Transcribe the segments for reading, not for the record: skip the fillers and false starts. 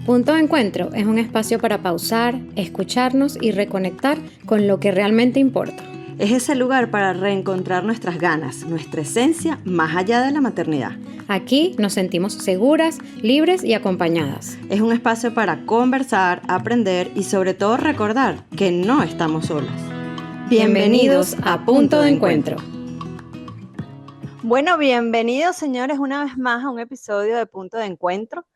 Punto de Encuentro es un espacio para pausar, escucharnos y reconectar con lo que realmente importa. Es ese lugar para reencontrar nuestras ganas, nuestra esencia más allá de la maternidad. Aquí nos sentimos seguras, libres y acompañadas. Es un espacio para conversar, aprender y sobre todo recordar que no estamos solas. Bienvenidos a Punto de Encuentro. Bueno, bienvenidos señores una vez más a un episodio de Punto de Encuentro.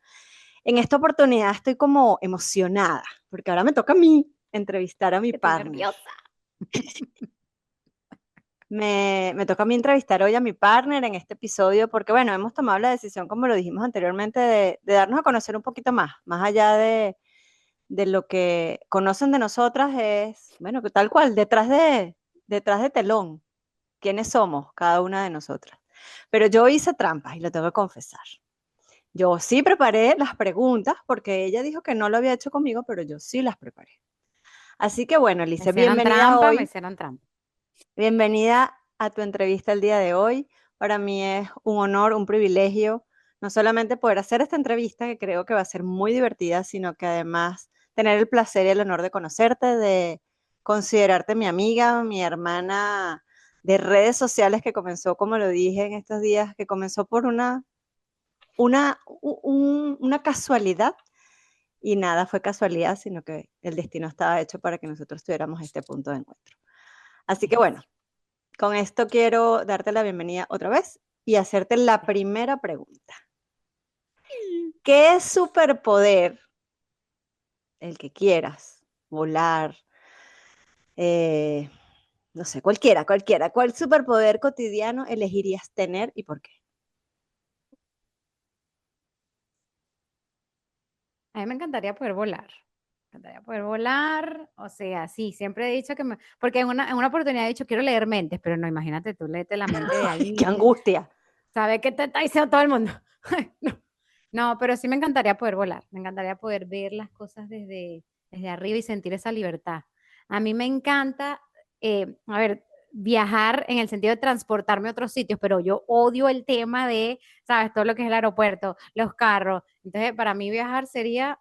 En esta oportunidad estoy como emocionada, porque ahora me toca a mí entrevistar a mi partner. Nerviosa. Me toca a mí entrevistar hoy a mi partner en este episodio porque, bueno, hemos tomado la decisión, como lo dijimos anteriormente, de darnos a conocer un poquito más allá de lo que conocen de nosotras, es, bueno, que tal cual, detrás de telón, quiénes somos cada una de nosotras. Pero yo hice trampas y lo tengo que confesar. Yo sí preparé las preguntas porque ella dijo que no lo había hecho conmigo, pero yo sí las preparé. Así que bueno, Alicia, bienvenida Me hoy. hicieron trampa. Bienvenida a tu entrevista el día de hoy. Para mí es un honor, un privilegio, no solamente poder hacer esta entrevista, que creo que va a ser muy divertida, sino que además tener el placer y el honor de conocerte, de considerarte mi amiga, mi hermana de redes sociales, que comenzó, como lo dije en estos días, que comenzó por una casualidad. Y nada fue casualidad, sino que el destino estaba hecho para que nosotros tuviéramos este punto de encuentro. Así que bueno, con esto quiero darte la bienvenida otra vez y hacerte la primera pregunta. ¿Qué superpoder, el que quieras, volar, no sé, cualquiera, cuál superpoder cotidiano elegirías tener y por qué? A mí me encantaría poder volar. Me encantaría poder volar, o sea, sí, siempre he dicho porque en una oportunidad he dicho, quiero leer mentes, pero no, imagínate, tú léete la mente de Ay, alguien qué y te, angustia. ¿sabe qué te está diciendo todo el mundo? No. No, pero sí me encantaría poder volar, me encantaría poder ver las cosas desde arriba y sentir esa libertad. A mí me encanta, a ver, viajar en el sentido de transportarme a otros sitios, pero yo odio el tema de, ¿sabes? Todo lo que es el aeropuerto, los carros. Entonces, para mí viajar sería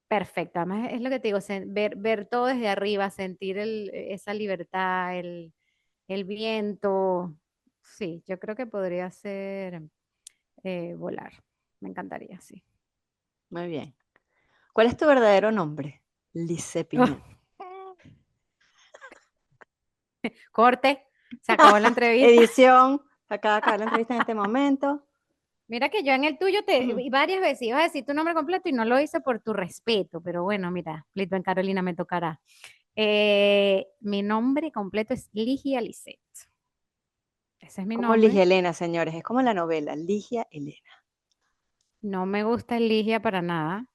perfecto. Además, es lo que te digo, ver todo desde arriba, sentir esa libertad, el viento. Sí, yo creo que podría ser volar. Me encantaría, sí. Muy bien. ¿Cuál es tu verdadero nombre? Lice Piñón. Corte, se acabó la entrevista. Edición. Acaba de acabar la entrevista en este momento. Mira que yo en el tuyo varias veces iba a decir tu nombre completo y no lo hice por tu respeto, pero bueno, mira, Lito en Carolina me tocará. Mi nombre completo es Ligia Lisset. Ese es mi Como nombre. Ligia Elena, señores. Es como la novela, Ligia Elena. No me gusta el Ligia para nada.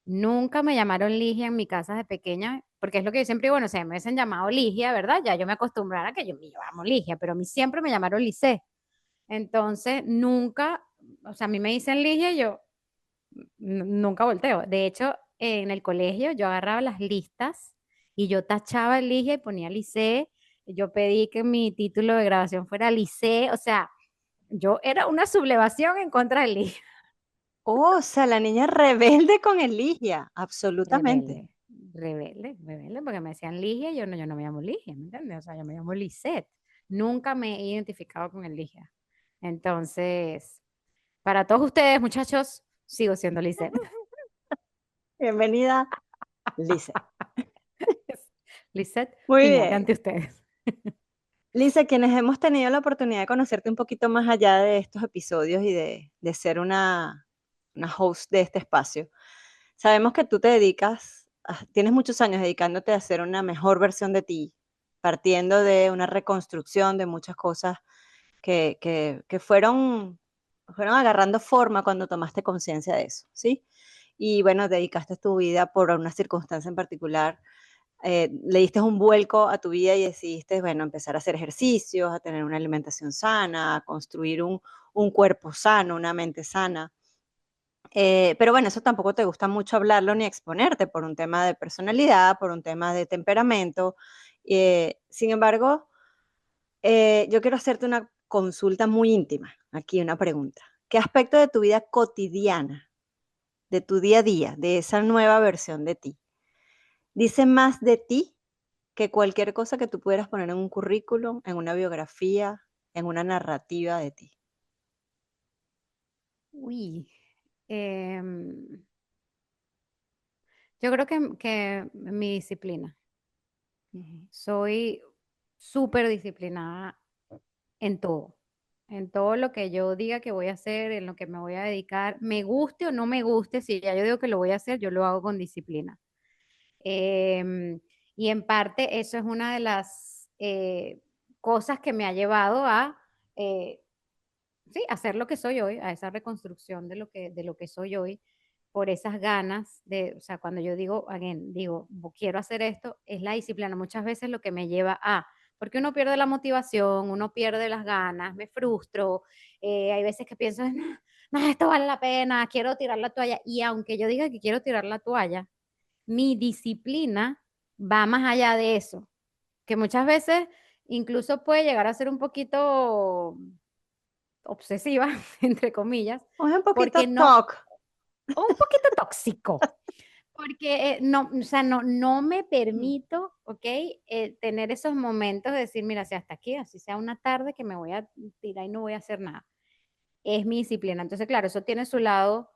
Nunca me llamaron Ligia en mi casa de pequeña, porque es lo que yo siempre digo, bueno, se me hubiesen llamado Ligia, ¿verdad? Ya yo me acostumbrara a que yo me llamo Ligia, pero a mí siempre me llamaron Lisset. Entonces, nunca, o sea, a mí me dicen Ligia y yo nunca volteo. De hecho, en el colegio yo agarraba las listas y yo tachaba el Ligia y ponía Lisset. Yo pedí que mi título de grabación fuera Lisset, o sea, yo era una sublevación en contra de Ligia. Oh, o sea, la niña rebelde con el Ligia, absolutamente. Rebelde, rebelde, porque me decían Ligia y yo no me llamo Ligia, ¿me entiendes? O sea, yo me llamo Lisette. Nunca me he identificado con el Ligia. Entonces, para todos ustedes, muchachos, sigo siendo Lisette. Bienvenida, Lice. Lisette Muy Piñate bien. ante ustedes. Lice, quienes hemos tenido la oportunidad de conocerte un poquito más allá de estos episodios y de ser una host de este espacio, sabemos que tú te dedicas, tienes muchos años dedicándote a ser una mejor versión de ti, partiendo de una reconstrucción de muchas cosas que fueron agarrando forma cuando tomaste conciencia de eso, ¿sí? Y bueno, dedicaste tu vida por una circunstancia en particular, le diste un vuelco a tu vida y decidiste, bueno, empezar a hacer ejercicios, a tener una alimentación sana, a construir un cuerpo sano, una mente sana. Pero bueno, eso tampoco te gusta mucho hablarlo ni exponerte por un tema de personalidad, por un tema de temperamento. Sin embargo, yo quiero hacerte una consulta muy íntima, aquí una pregunta. ¿Qué aspecto de tu vida cotidiana de tu día a día, de esa nueva versión de ti, dice más de ti que cualquier cosa que tú pudieras poner en un currículum, en una biografía, en una narrativa de ti? Uy, em, yo creo que mi disciplina. Ujú. Soy súper disciplinada en todo lo que yo diga que voy a hacer, en lo que me voy a dedicar, me guste o no me guste, si ya yo digo que lo voy a hacer, yo lo hago con disciplina. Em, y en parte eso es una de las cosas que me ha llevado a eh, sí, hacer lo que soy hoy, a esa reconstrucción de lo que soy hoy, por esas ganas de, o sea, cuando yo digo, again, digo, quiero hacer esto, es la disciplina muchas veces lo que me lleva a, porque uno pierde la motivación, uno pierde las ganas, me frustro, hay veces que pienso, no, no, esto vale la pena, quiero tirar la toalla, y aunque yo diga que quiero tirar la toalla, mi disciplina va más allá de eso, que muchas veces incluso puede llegar a ser un poquito obsesiva, entre comillas, Es un poquito porque no, talk. o un poquito tóxico, porque no, o sea, no me Mm. permito, ¿ok? Tener esos momentos de decir, mira, si hasta aquí, así sea una tarde que me voy a tirar y no voy a hacer nada. Es mi disciplina. Entonces, claro, eso tiene su lado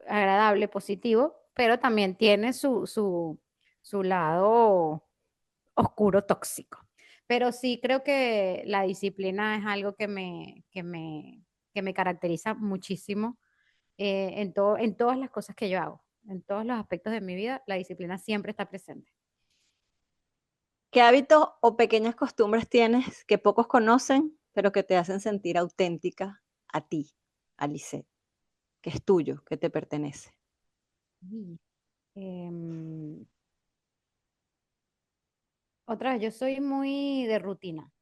agradable, positivo, pero también tiene su lado oscuro, tóxico. Pero sí creo que la disciplina es algo que me caracteriza muchísimo en todas las cosas que yo hago, en todos los aspectos de mi vida, la disciplina siempre está presente. ¿Qué hábitos o pequeñas costumbres tienes que pocos conocen, pero que te hacen sentir auténtica a ti, a Lisette, que es tuyo, que te pertenece? Mm. Em, Otra vez, yo soy muy de rutina,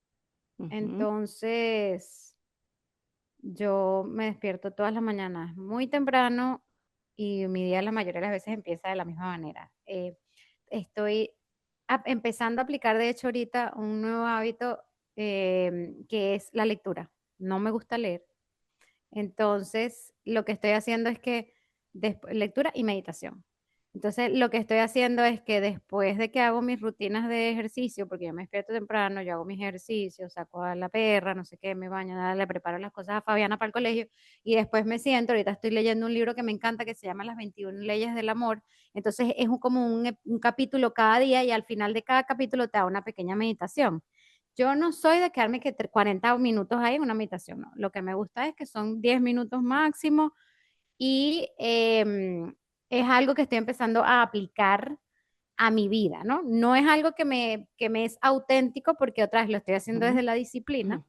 Ujú. entonces yo me despierto todas las mañanas muy temprano y mi día la mayoría de las veces empieza de la misma manera. Estoy empezando a aplicar, de hecho, ahorita un nuevo hábito que es la lectura. No me gusta leer. Entonces, lo que estoy haciendo es que lectura y meditación. Entonces, lo que estoy haciendo es que después de que hago mis rutinas de ejercicio, porque yo me despierto temprano, yo hago mis ejercicios, saco a la perra, no sé qué, me baño, nada, le preparo las cosas a Fabiana para el colegio y después me siento, ahorita estoy leyendo un libro que me encanta que se llama Las 21 leyes del amor. Entonces, es como un capítulo cada día y al final de cada capítulo te da una pequeña meditación. Yo no soy de quedarme que 40 minutos ahí en una meditación, no. Lo que me gusta es que son 10 minutos máximo y es algo que estoy empezando a aplicar a mi vida, ¿no? No es algo que me es auténtico porque otra vez lo estoy haciendo Ujú. desde la disciplina, Ujú.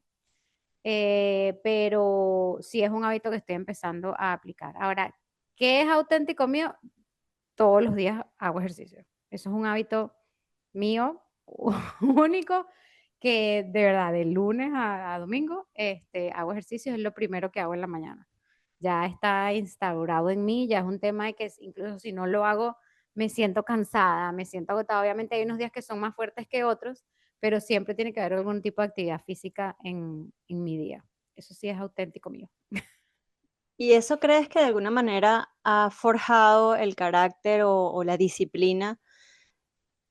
pero sí es un hábito que estoy empezando a aplicar. Ahora, ¿qué es auténtico mío? Todos los días hago ejercicio. Eso es un hábito mío único que de verdad de lunes a domingo hago ejercicio, es lo primero que hago en la mañana. Ya está instaurado en mí, ya es un tema de que incluso si no lo hago me siento cansada, me siento agotada. Obviamente hay unos días que son más fuertes que otros, pero siempre tiene que haber algún tipo de actividad física en mi día. Eso sí es auténtico mío. ¿Y eso crees que de alguna manera ha forjado el carácter o la disciplina,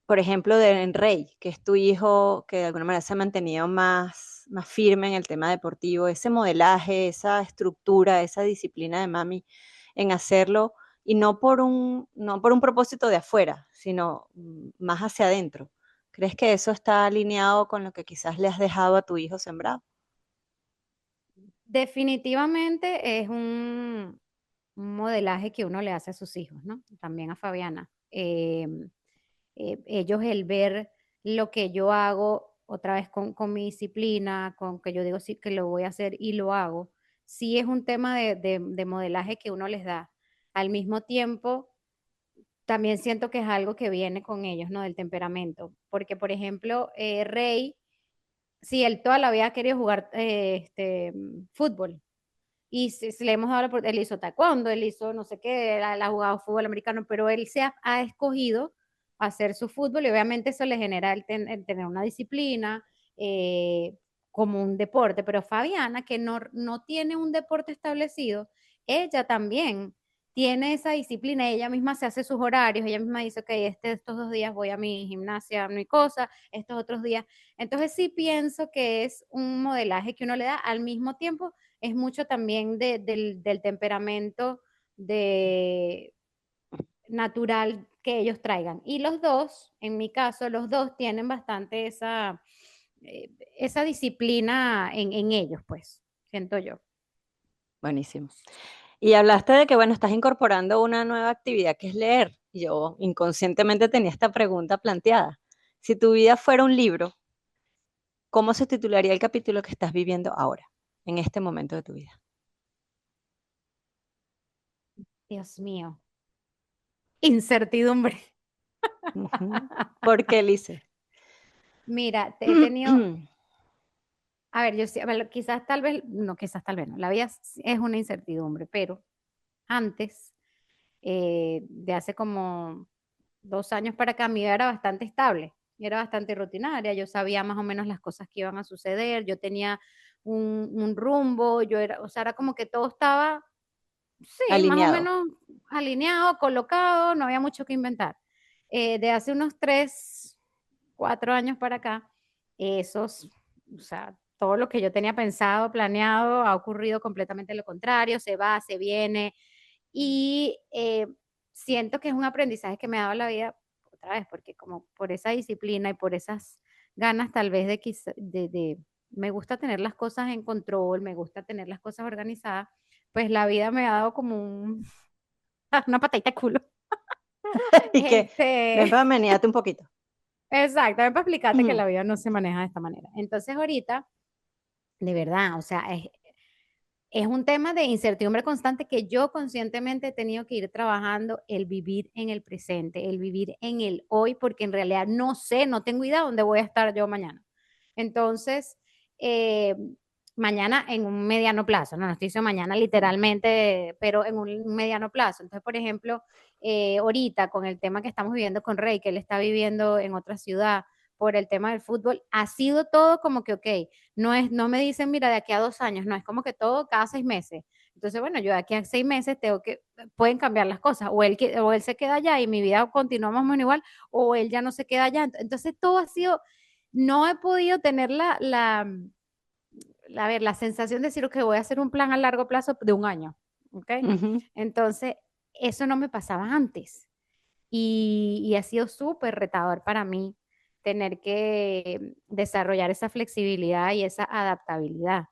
por ejemplo, de Rey, que es tu hijo, que de alguna manera se ha mantenido más firme en el tema deportivo, ese modelaje, esa estructura, esa disciplina de mami en hacerlo, y no por un propósito de afuera, sino más hacia adentro? ¿Crees que eso está alineado con lo que quizás le has dejado a tu hijo sembrado? Definitivamente es un modelaje que uno le hace a sus hijos, ¿no? También a Fabiana. Ellos el ver lo que yo hago otra vez con mi disciplina, con que yo digo sí que lo voy a hacer y lo hago, sí es un tema de modelaje que uno les da. Al mismo tiempo, también siento que es algo que viene con ellos, ¿no? Del temperamento. Porque, por ejemplo, Rey, sí, él toda la vida ha querido jugar fútbol. Y si le hemos dado él hizo taekwondo, él hizo no sé qué, él ha jugado fútbol americano, pero él ha escogido hacer su fútbol y obviamente eso le genera el tener una disciplina eh, como un deporte. Pero Fabiana, que no tiene un deporte establecido, ella también tiene esa disciplina, ella misma se hace sus horarios, ella misma dice, ok, estos 2 días voy a mi gimnasia, a mi cosa, estos otros días. Entonces sí pienso que es un modelaje que uno le da, al mismo tiempo es mucho también del temperamento de natural que ellos traigan. Y los dos, en mi caso, los dos tienen bastante esa disciplina en ellos, pues, siento yo. Buenísimo. Y hablaste de que, bueno, estás incorporando una nueva actividad que es leer. Y yo inconscientemente tenía esta pregunta planteada. Si tu vida fuera un libro, ¿cómo se titularía el capítulo que estás viviendo ahora, en este momento de tu vida? Dios mío. Incertidumbre. Ujú. ¿Por qué, Lice? Mira, he tenido, a ver, yo sí, a ver, quizás tal vez, no, quizás tal vez no, la vida es una incertidumbre, pero antes, de hace como 2 años para acá, mi vida era bastante estable, era bastante rutinaria, yo sabía más o menos las cosas que iban a suceder, yo tenía un rumbo, yo era, o sea, era como que todo estaba, sí, más o Alineado. menos alineado, colocado, no había mucho que inventar. De hace unos 3, 4 años para acá, esos, o sea, todo lo que yo tenía pensado, planeado, ha ocurrido completamente lo contrario, se va, se viene, y siento que es un aprendizaje que me ha dado la vida otra vez, porque como por esa disciplina y por esas ganas tal vez me gusta tener las cosas en control, me gusta tener las cosas organizadas, pues la vida me ha dado como una patadita de culo. Y que, ven Este, para meneate un poquito. exacto, para explicarte que la vida no se maneja de esta manera. Entonces ahorita, de verdad, o sea, es un tema de incertidumbre constante que yo conscientemente he tenido que ir trabajando, el vivir en el presente, el vivir en el hoy, porque en realidad no sé, no tengo idea dónde voy a estar yo mañana. Entonces, eh, mañana en un mediano plazo, no estoy diciendo mañana literalmente, pero en un mediano plazo. Entonces, por ejemplo, ahorita con el tema que estamos viviendo con Rey, que él está viviendo en otra ciudad por el tema del fútbol, ha sido todo como que, ok, no me dicen, mira, de aquí a 2 años, no, es como que todo cada 6 meses. Entonces, bueno, yo de aquí a 6 meses pueden cambiar las cosas, o él se queda allá y mi vida continúa más o menos igual, o él ya no se queda allá. Entonces, todo ha sido, no he podido tener a ver, la sensación de decir, que voy a hacer un plan a largo plazo de un año, ¿ok? Ujú. Entonces, eso no me pasaba antes y ha sido súper retador para mí tener que desarrollar esa flexibilidad y esa adaptabilidad.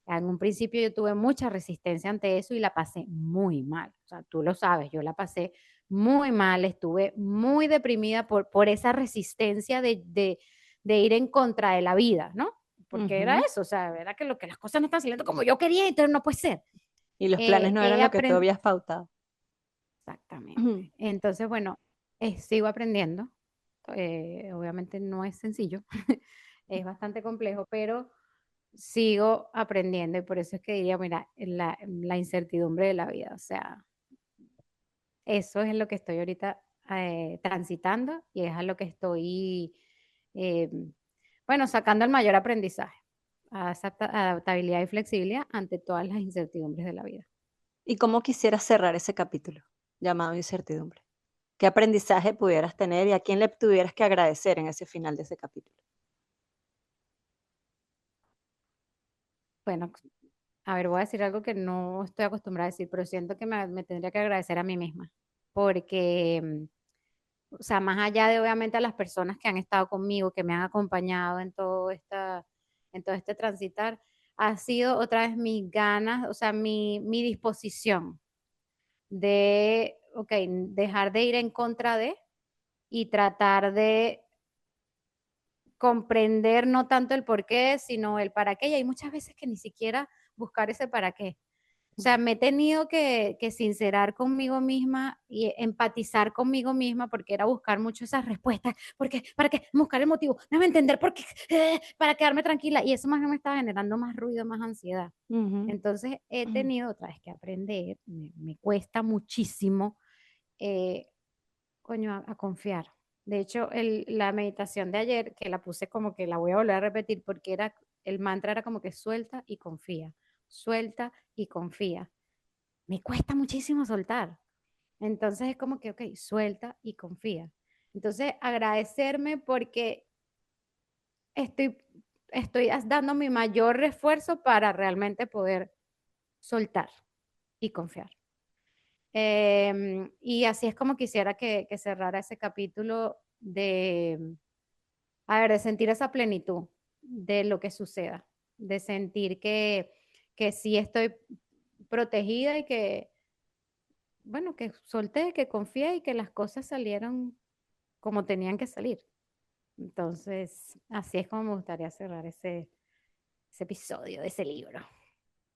En un principio yo tuve mucha resistencia ante eso y la pasé muy mal. O sea, tú lo sabes, yo la pasé muy mal, estuve muy deprimida por esa resistencia de ir en contra de la vida, ¿no? Porque era Ujú. eso, o sea, era que las cosas no están saliendo como yo quería, entonces no puede ser. Y los planes no eran He lo que tú aprendido, habías pautado. exactamente. Ujú. Entonces, bueno, sigo aprendiendo. Obviamente no es sencillo, es bastante complejo, pero sigo aprendiendo y por eso es que diría, mira, la incertidumbre de la vida, o sea, eso es lo que estoy ahorita transitando y es a lo que estoy, eh, bueno, sacando el mayor aprendizaje, a esa adaptabilidad y flexibilidad ante todas las incertidumbres de la vida. ¿Y cómo quisieras cerrar ese capítulo llamado incertidumbre? ¿Qué aprendizaje pudieras tener y a quién le tuvieras que agradecer en ese final de ese capítulo? Bueno, a ver, voy a decir algo que no estoy acostumbrada a decir, pero siento que me tendría que agradecer a mí misma, porque, o sea, más allá de obviamente a las personas que han estado conmigo, que me han acompañado en todo este transitar, ha sido otra vez mis ganas, o sea, mi disposición de, ok, dejar de ir en contra de y tratar de comprender no tanto el por qué, sino el para qué. Y hay muchas veces que ni siquiera buscar ese para qué. O sea, me he tenido que sincerar conmigo misma y empatizar conmigo misma porque era buscar mucho esas respuestas. ¿Por qué? ¿Para qué? Buscar el motivo. Déjame entender por qué. Para quedarme tranquila. Y eso más me estaba generando más ruido, más ansiedad. Ujú. Entonces he tenido otra vez que aprender. Me cuesta muchísimo, eh, coño, a confiar. De hecho, la meditación de ayer, que la puse como que la voy a volver a repetir porque el mantra era como que suelta y confía. Suelta y confía. Me cuesta muchísimo soltar. Entonces es como que, ok, suelta y confía. Entonces, agradecerme porque estoy, estoy dando mi mayor esfuerzo para realmente poder soltar y confiar. Y así es como quisiera que cerrara ese capítulo de, a ver, de sentir esa plenitud de lo que suceda, de sentir que sí estoy protegida y que, bueno, que solté, que confié y que las cosas salieron como tenían que salir. Entonces, así es como me gustaría cerrar ese episodio de ese libro.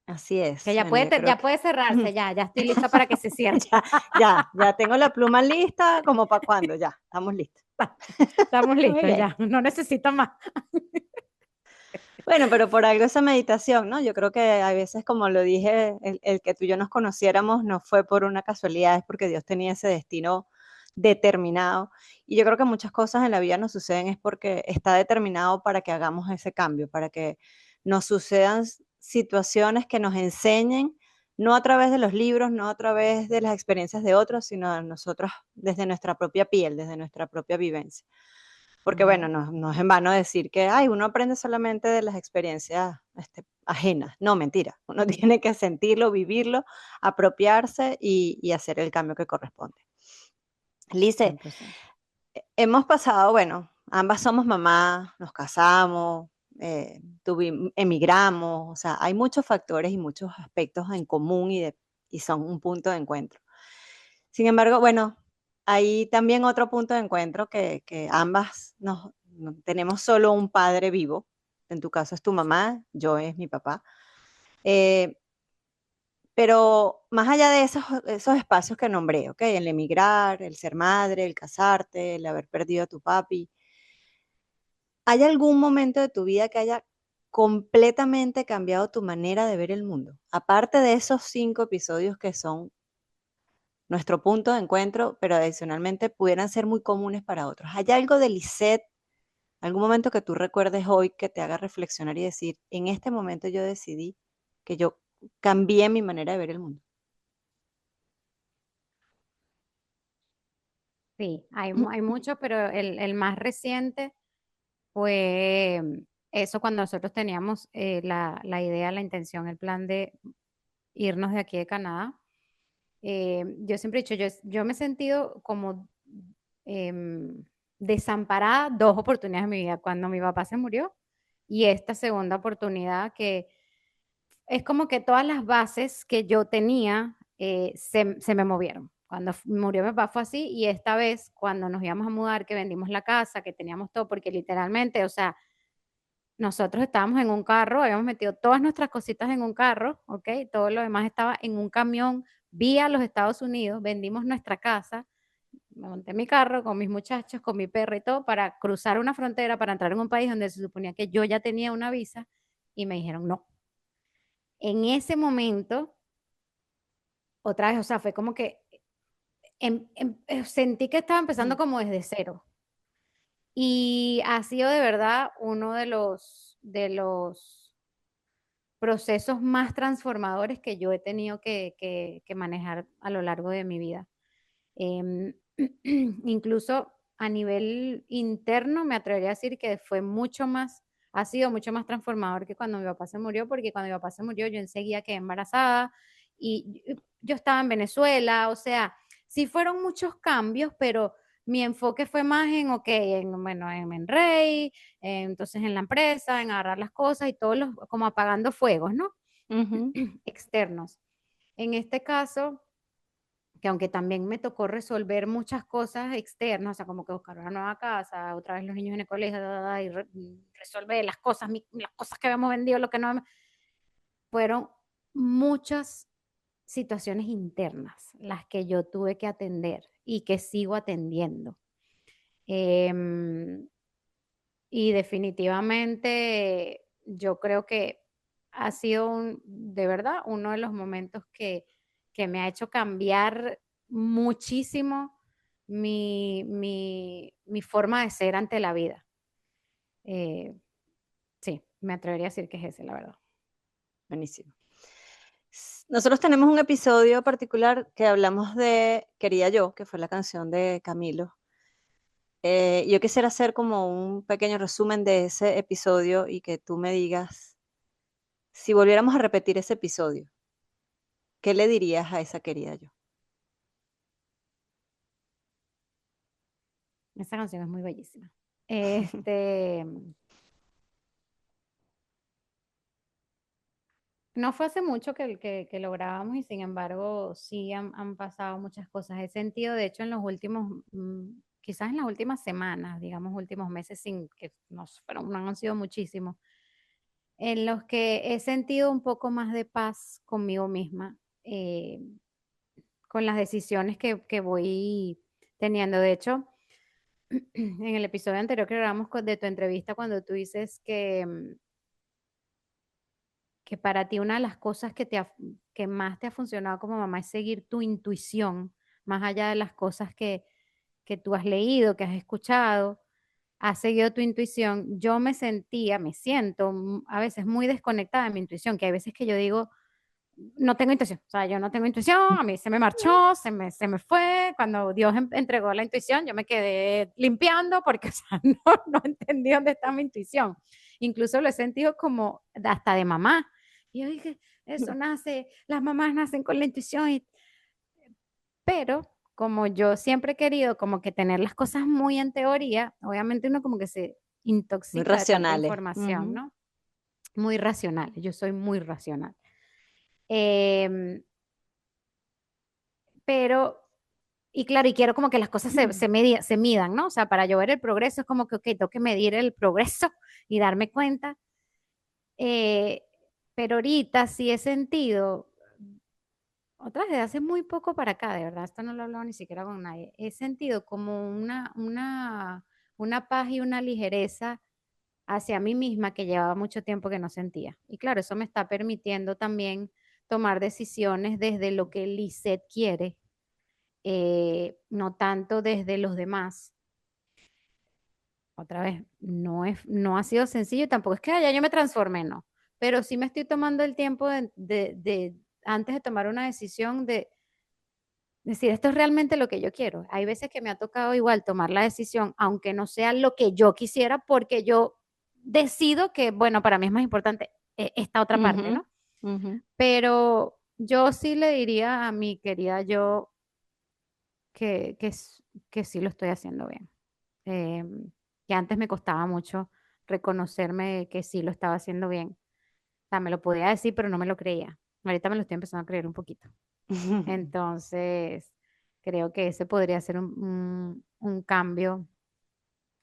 Así Que es. ya Bueno, puede, yo creo ya que puede cerrarse, ya estoy lista para que se cierre. ya tengo la pluma lista, como para cuando, ya, estamos listos. Estamos Muy listos, bien. ya, no necesito más. Bueno, pero por algo esa meditación, ¿no? Yo creo que a veces, como lo dije, el que tú y yo nos conociéramos no fue por una casualidad, es porque Dios tenía ese destino determinado. Y yo creo que muchas cosas en la vida nos suceden es porque está determinado para que hagamos ese cambio, para que nos sucedan situaciones que nos enseñen, no a través de los libros, no a través de las experiencias de otros, sino a nosotros desde nuestra propia piel, desde nuestra propia vivencia. Porque bueno, Ujú. no es en vano decir que, ay, uno aprende solamente de las experiencias ajenas. No, mentira. Uno tiene que sentirlo, vivirlo, apropiarse y hacer el cambio que corresponde. Lice, 100%. hemos pasado, bueno, ambas somos mamás, nos casamos, emigramos, o sea, hay muchos factores y muchos aspectos en común y son un punto de encuentro. Sin embargo, bueno, hay también otro punto de encuentro que ambas tenemos solo un padre vivo. En tu caso es tu mamá, yo es mi papá. Eh, pero más allá de esos espacios que nombré, ¿ok? El emigrar, el ser madre, el casarte, el haber perdido a tu papi, ¿hay algún momento de tu vida que haya completamente cambiado tu manera de ver el mundo? Aparte de esos 5 episodios que son nuestro punto de encuentro, pero adicionalmente pudieran ser muy comunes para otros. ¿Hay algo de Lisette, algún momento que tú recuerdes hoy que te haga reflexionar y decir, en este momento yo decidí que yo cambié mi manera de ver el mundo? Sí, hay mucho, pero el más reciente fue eso cuando nosotros teníamos la idea, la intención, el plan de irnos de aquí de Canadá. Yo siempre he dicho, yo me he sentido como em, desamparada 2 oportunidades en mi vida, cuando mi papá se murió y esta segunda oportunidad que es como que todas las bases que yo tenía se me movieron. Cuando murió mi papá fue así y esta vez cuando nos íbamos a mudar, que vendimos la casa, que teníamos todo, porque literalmente, o sea, nosotros estábamos en un carro, habíamos metido todas nuestras cositas en un carro, ¿ok? Todo lo demás estaba en un camión vía los Estados Unidos, vendimos nuestra casa, me monté en mi carro con mis muchachos, con mi perro y todo, para cruzar una frontera, para entrar en un país donde se suponía que yo ya tenía una visa y me dijeron no. En ese momento, otra vez, o sea, fue como que sentí que estaba empezando Ujú. como desde cero. Y ha sido de verdad uno de los procesos más transformadores que yo he tenido que manejar a lo largo de mi vida. Em, incluso a nivel interno me atrevería a decir que fue mucho más, ha sido mucho más transformador que cuando mi papá se murió, porque cuando mi papá se murió yo enseguida quedé embarazada y yo estaba en Venezuela, o sea, sí fueron muchos cambios, pero mi enfoque fue más en, ok, bueno, en Rey, entonces en la empresa, en agarrar las cosas y todos los, como apagando fuegos, ¿no? Ujú. Externos. En este caso, que aunque también me tocó resolver muchas cosas externas, o sea, como que buscar una nueva casa, otra vez los niños en el colegio, y resolver las cosas, las cosas que habíamos vendido, lo que no, fueron muchas situaciones internas las que yo tuve que atender y que sigo atendiendo. Em, y definitivamente yo creo que ha sido de verdad uno de los momentos que me ha hecho cambiar muchísimo mi forma de ser ante la vida. Eh, sí, me atrevería a decir que es ese, la verdad. Buenísimo. Nosotros tenemos un episodio particular que hablamos de Quería Yo, que fue la canción de Camilo. Yo quisiera hacer como un pequeño resumen de ese episodio y que tú me digas, si volviéramos a repetir ese episodio, ¿qué le dirías a esa Quería Yo? Esa canción es muy bellísima. Este, no fue hace mucho que lo grabamos y sin embargo sí han pasado muchas cosas. He sentido, de hecho, en los últimos, quizás en las últimas semanas, digamos, últimos meses, sin que no han sido muchísimos, en los que he sentido un poco más de paz conmigo misma, con las decisiones que voy teniendo. De hecho, en el episodio anterior que grabamos de tu entrevista, cuando tú dices que para ti una de las cosas que más te ha funcionado como mamá es seguir tu intuición, más allá de las cosas que tú has leído, que has escuchado, has seguido tu intuición. Yo me siento a veces muy desconectada de mi intuición, que hay veces que yo digo, no tengo intuición, o sea, yo no tengo intuición, a mí se me marchó, se me fue, cuando Dios entregó la intuición, yo me quedé limpiando porque, o sea, no entendí dónde está mi intuición. Incluso lo he sentido como hasta de mamá. Y yo dije, eso nace, las mamás nacen con la intuición, pero como yo siempre he querido como que tener las cosas muy en teoría, obviamente uno como que se Muy intoxica de tanta racionales. información, Ujú. ¿no? Muy racional, yo soy muy racional. Em, pero, y claro, y quiero como que las cosas se midan, ¿no? O sea, para yo ver el progreso es como que, ok, tengo que medir el progreso y darme cuenta. Eh, pero ahorita sí he sentido, otras de hace muy poco para acá, de verdad, esto no lo he hablado ni siquiera con nadie, he sentido como una paz y una ligereza hacia mí misma que llevaba mucho tiempo que no sentía. Y claro, eso me está permitiendo también tomar decisiones desde lo que Lisette quiere, no tanto desde los demás. Otra vez, no ha sido sencillo, tampoco es que ya yo me transformé, no, pero sí me estoy tomando el tiempo antes de tomar una decisión, de decir, esto es realmente lo que yo quiero. Hay veces que me ha tocado igual tomar la decisión, aunque no sea lo que yo quisiera, porque yo decido que, bueno, para mí es más importante esta otra parte, Ujú, ¿no? ujú. Pero yo sí le diría a mi querida yo que sí lo estoy haciendo bien. Eh, que antes me costaba mucho reconocerme que sí lo estaba haciendo bien. O sea, me lo podía decir, pero no me lo creía. Ahorita me lo estoy empezando a creer un poquito. Entonces, creo que ese podría ser un cambio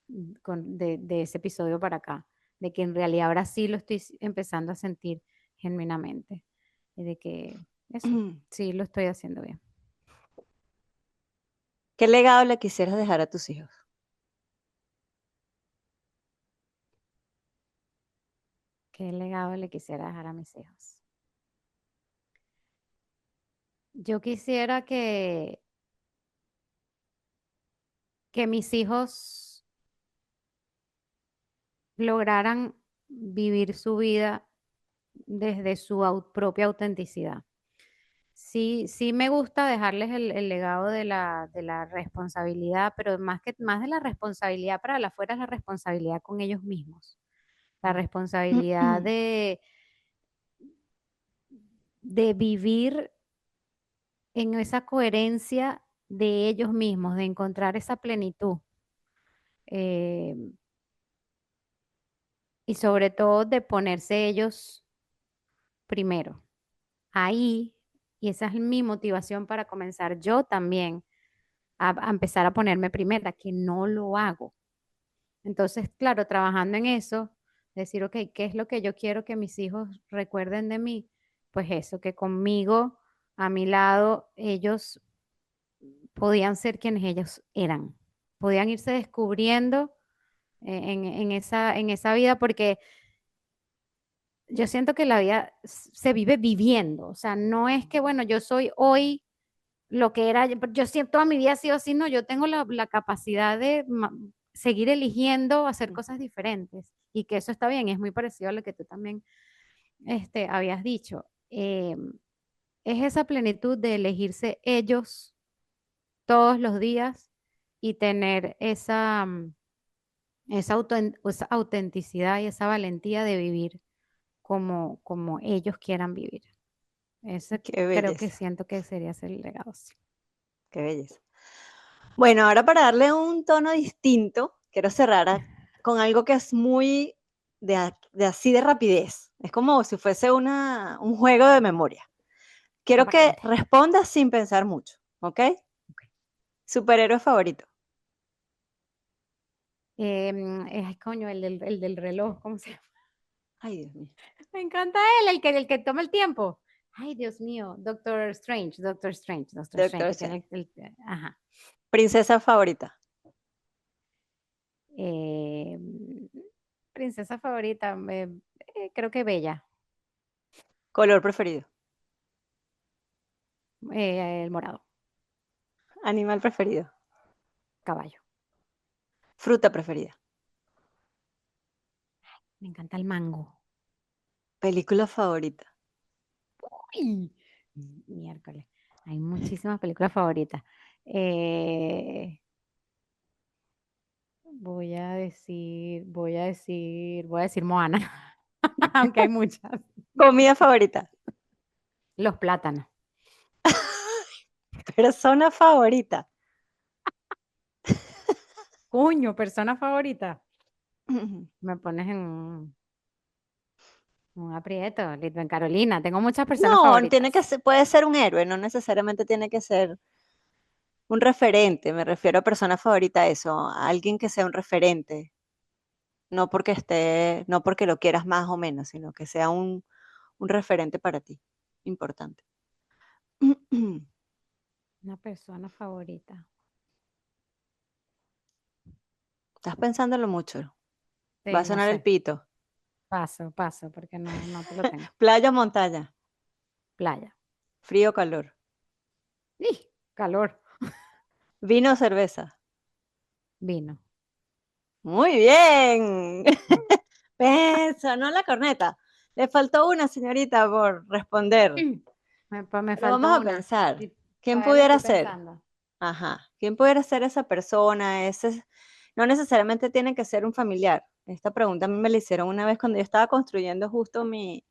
de ese episodio para acá, de que en realidad ahora sí lo estoy empezando a sentir genuinamente, y de que eso, sí lo estoy haciendo bien. ¿Qué legado le quisieras dejar a tus hijos? ¿Qué legado le quisiera dejar a mis hijos? Yo quisiera que mis hijos lograran vivir su vida desde su propia autenticidad. Sí, sí me gusta dejarles el legado de la responsabilidad, pero más de la responsabilidad para la afuera es la responsabilidad con ellos mismos. La responsabilidad de vivir en esa coherencia de ellos mismos, de encontrar esa plenitud. eh, y sobre todo de ponerse ellos primero. Ahí, y esa es mi motivación para comenzar yo también a empezar a ponerme primera, que no lo hago. Entonces, claro, trabajando en eso, decir, ok, ¿qué es lo que yo quiero que mis hijos recuerden de mí? Pues eso, que conmigo, a mi lado, ellos podían ser quienes ellos eran, podían irse descubriendo en esa vida, porque yo siento que la vida se vive viviendo, o sea, no es que, bueno, yo soy hoy lo que era, yo siento toda mi vida ha sido así, no, yo tengo la capacidad de seguir eligiendo hacer cosas diferentes y que eso está bien, es muy parecido a lo que tú también habías dicho. es esa plenitud de elegirse ellos todos los días y tener esa autenticidad y esa valentía de vivir como ellos quieran vivir. Ese Qué creo que belleza, siento que sería ese el legado, sí. qué belleza. Bueno, ahora para darle un tono distinto, quiero cerrar con algo que es muy de así de rapidez. Es como si fuese un juego de memoria. Quiero Tapa que caliente. respondas sin pensar mucho, ¿ok? Ok. Superhéroe favorito. Ay, coño, el del reloj, ¿cómo se llama? Ay, Dios mío. Me encanta él, el que toma el tiempo. Ay, Dios mío, Doctor Strange, Doctor que tiene Strange. ajá. Princesa favorita. Eh, princesa favorita, creo que Bella, Color preferido. el morado, Animal preferido. caballo. Fruta preferida. Me encanta el mango. Película favorita. Uy, miércoles. Hay muchísimas películas favoritas. Eh, voy a decir Moana, aunque hay muchas. Comida favorita. Los plátanos. Persona favorita. Coño, persona favorita. Me pones en un aprieto, Litven Carolina. Tengo muchas personas No, tiene que favoritas. ser, puede ser un héroe, no necesariamente tiene que ser un referente. Me refiero a persona favorita a eso, a alguien que sea un referente. No porque lo quieras más o menos, sino que sea un referente para ti. Importante. Una persona favorita. Estás pensándolo mucho. Va a Sí, no sonar el sé. pito. Paso, paso, porque no te lo tengo. Playa o montaña. Playa. Frío o calor. ¡Ih! Calor. Vino o cerveza. Vino. Muy bien. Mm. No la corneta. Le faltó una señorita por responder. Me Pero vamos faltó a una. pensar. Y ¿Quién todavía lo pudiera estoy ser? pensando. Ajá. ¿Quién pudiera ser esa persona? No necesariamente tiene que ser un familiar. Esta pregunta a mí me la hicieron una vez cuando yo estaba construyendo justo mi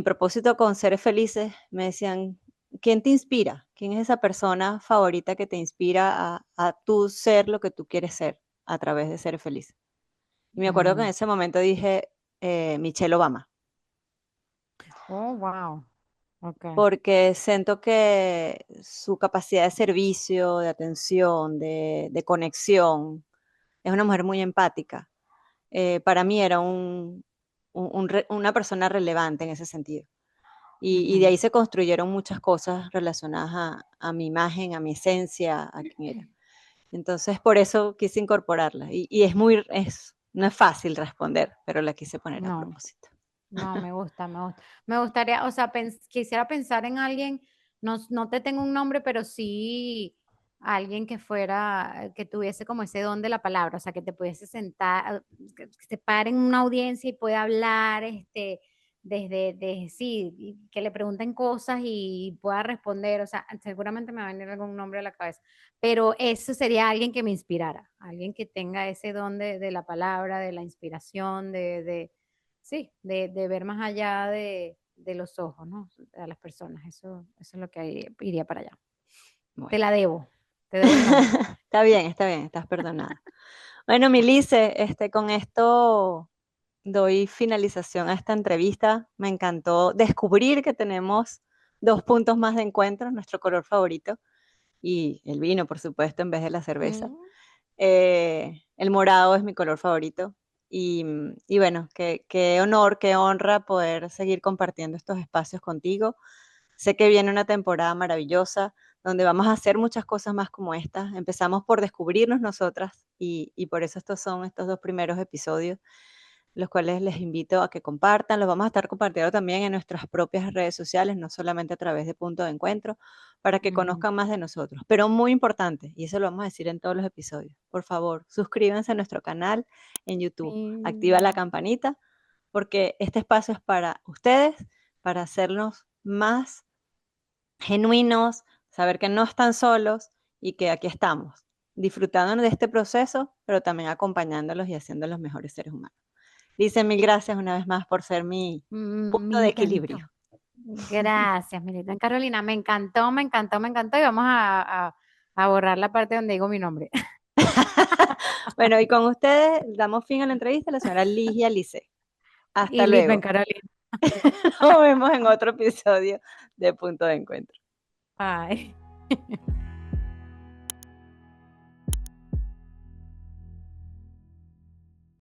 propósito con Seres Felices. Me decían, ¿quién te inspira? ¿Quién es esa persona favorita que te inspira a tú ser lo que tú quieres ser a través de Seres Felices? Y me acuerdo que en Mm. ese momento dije Michelle Obama, Oh, wow. Ok. porque siento que su capacidad de servicio, de atención, de conexión, es una mujer muy empática. Para mí era una persona relevante en ese sentido. Y de Ujú. ahí se construyeron muchas cosas relacionadas a mi imagen, a mi esencia, a quién era. Entonces, por eso quise incorporarla. Y no es fácil responder, pero la quise poner a No. propósito. No, me gusta, me gusta. Me gustaría, o sea, quisiera pensar en alguien, no te tengo un nombre, pero sí alguien que fuera, que tuviese como ese don de la palabra, o sea, que te pudiese sentar, que se pare en una audiencia y pueda hablar, sí, y que le pregunten cosas y pueda responder, o sea, seguramente me va a venir algún nombre a la cabeza, pero eso sería alguien que me inspirara, alguien que tenga ese don de la palabra, de la inspiración, sí, de ver más allá de los ojos, ¿no? A las personas. Eso es lo que iría para allá. Te Bueno. la debo. Te debo el nombre. Está bien, estás perdonada. Bueno, Milice, con esto doy finalización a esta entrevista. Me encantó descubrir que tenemos dos puntos más de encuentro, nuestro color favorito y el vino, por supuesto, en vez de la cerveza. Mm. El morado es mi color favorito. Y bueno, qué honor, qué honra poder seguir compartiendo estos espacios contigo. Sé que viene una temporada maravillosa donde vamos a hacer muchas cosas más como esta. Empezamos por descubrirnos nosotras y por eso estos son estos dos primeros episodios, los cuales les invito a que compartan. Los vamos a estar compartiendo también en nuestras propias redes sociales, no solamente a través de Punto de Encuentro, para que Ujú. conozcan más de nosotros. Pero muy importante, y eso lo vamos a decir en todos los episodios, por favor, suscríbanse a nuestro canal en YouTube, activa la Sí. campanita, porque este espacio es para ustedes, para hacernos más genuinos, saber que no están solos y que aquí estamos, disfrutando de este proceso, pero también acompañándolos y haciendo los mejores seres humanos. Dice mil gracias una vez más por ser mi punto de Milita entonces. equilibrio. Gracias, Milita. Carolina, me encantó, me encantó, me encantó. Y vamos a borrar la parte donde digo mi nombre. Bueno, y con ustedes damos fin a la entrevista, la señora Ligia Lice. Hasta Y Lisbeth, luego. Carolina. Nos vemos en otro episodio de Punto de Encuentro. Bye.